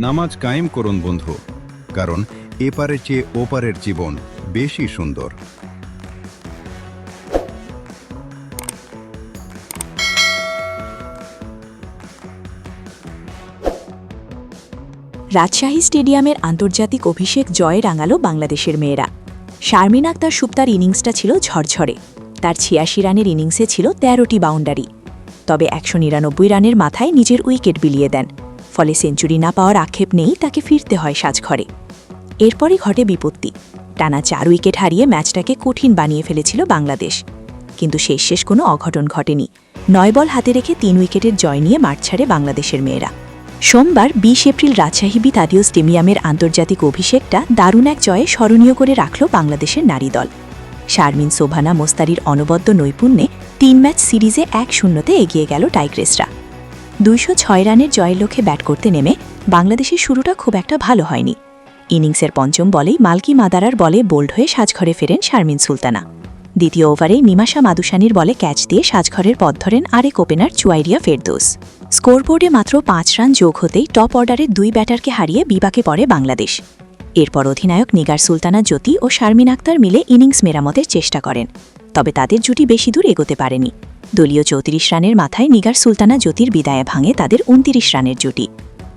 নামাজ কায়েম করুন বন্ধু, কারণ এপারের চেয়ে ওপারের জীবন বেশি সুন্দর। রাজশাহী স্টেডিয়ামের আন্তর্জাতিক অভিষেক জয়ে রাঙালো বাংলাদেশের মেয়েরা। শারমিন আক্তার সুপ্তার ইনিংসটা ছিল ঝরঝরে। তার ৮৬ রানের ইনিংসে ছিল ১৩টি বাউন্ডারি। তবে ১৯৯ রানের মাথায় নিজের উইকেট বিলিয়ে দেন। ফলে সেঞ্চুরি না পাওয়ার আক্ষেপ নেই, তাকে ফিরতে হয় সাজঘরে। এরপরই ঘটে বিপত্তি। টানা ৪ উইকেট হারিয়ে ম্যাচটাকে কঠিন বানিয়ে ফেলেছিল বাংলাদেশ। কিন্তু শেষ কোনো অঘটন ঘটেনি। ৯ বল হাতে রেখে ৩ উইকেটের জয় নিয়ে মাঠ ছাড়ে বাংলাদেশের মেয়েরা। সোমবার ২০ এপ্রিল রাজশাহী তাদিও স্টেডিয়ামের আন্তর্জাতিক অভিষেকটা দারুণ এক জয়ে স্মরণীয় করে রাখল বাংলাদেশের নারী দল। শারমিন, শোভানা, মোস্তারির অনবদ্য নৈপুণ্যে ৩ ম্যাচ সিরিজে ১-০তে এগিয়ে গেল টাইগ্রেসরা। ২০৬ রানের জয়ের লক্ষ্যে ব্যাট করতে নেমে বাংলাদেশের শুরুটা খুব একটা ভালো হয়নি। ইনিংসের পঞ্চম বলেই মালকি মাদারার বলে বোল্ড হয়ে সাজঘরে ফেরেন শারমিন সুলতানা। দ্বিতীয় ওভারেই নিমাশা মাদুসানির বলে ক্যাচ দিয়ে সাজঘরের পথ ধরেন আরেক ওপেনার চুয়াইরিয়া ফেরদৌস। স্কোরবোর্ডে মাত্র ৫ রান যোগ হতেই টপ অর্ডারের ২ ব্যাটারকে হারিয়ে বিপাকে পড়ে বাংলাদেশ। এরপর অধিনায়ক নিগার সুলতানা জ্যোতি ও শারমিন আক্তার মিলে ইনিংস মেরামতের চেষ্টা করেন। তবে তাদের জুটি বেশি দূর এগোতে পারেনি। দলীয় ৩৪ রানের মাথায় নিগার সুলতানা জ্যোতির বিদায়ে ভাঙে তাদের ২৯ রানের জুটি।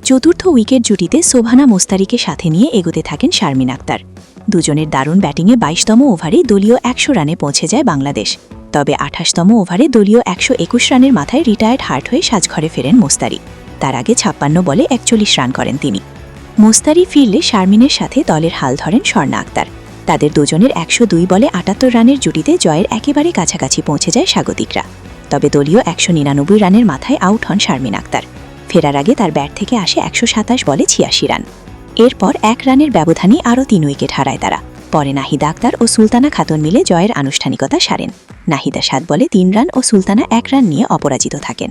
চতুর্থ উইকেট জুটিতে শোভানা মোস্তারিকে সাথে নিয়ে এগোতে থাকেন শারমিন আক্তার। দুজনের দারুণ ব্যাটিংয়ে ২২তম ওভারে দলীয় ১০০ রানে পৌঁছে যায় বাংলাদেশ। তবে ২৮তম ওভারে দলীয় ১২১ রানের মাথায় রিটায়ার্ড হার্ট হয়ে সাজঘরে ফেরেন মোস্তারি। তার আগে ৫৬ বলে ৪১ রান করেন তিনি। মোস্তারি ফিরলে শারমিনের সাথে দলের হাল ধরেন স্বর্ণা আক্তার। তাদের দুজনের ১০২ বলে ৭৮ রানের জুটিতে জয়ের একেবারে কাছাকাছি পৌঁছে যায় স্বাগতিকরা। তবে দলীয় ১৯৯ রানের মাথায় আউট হন শারমিন আক্তার। ফেরার আগে তার ব্যাট থেকে আসে ১২৭ বলে ৮৬ রান। এরপর ১ রানের ব্যবধানে আরও ৩ উইকেট হারায় তারা। পরে নাহিদা আক্তার ও সুলতানা খাতুন মিলে জয়ের আনুষ্ঠানিকতা সারেন। নাহিদা ৭ বলে ৩ রান ও সুলতানা ১ রান নিয়ে অপরাজিত থাকেন।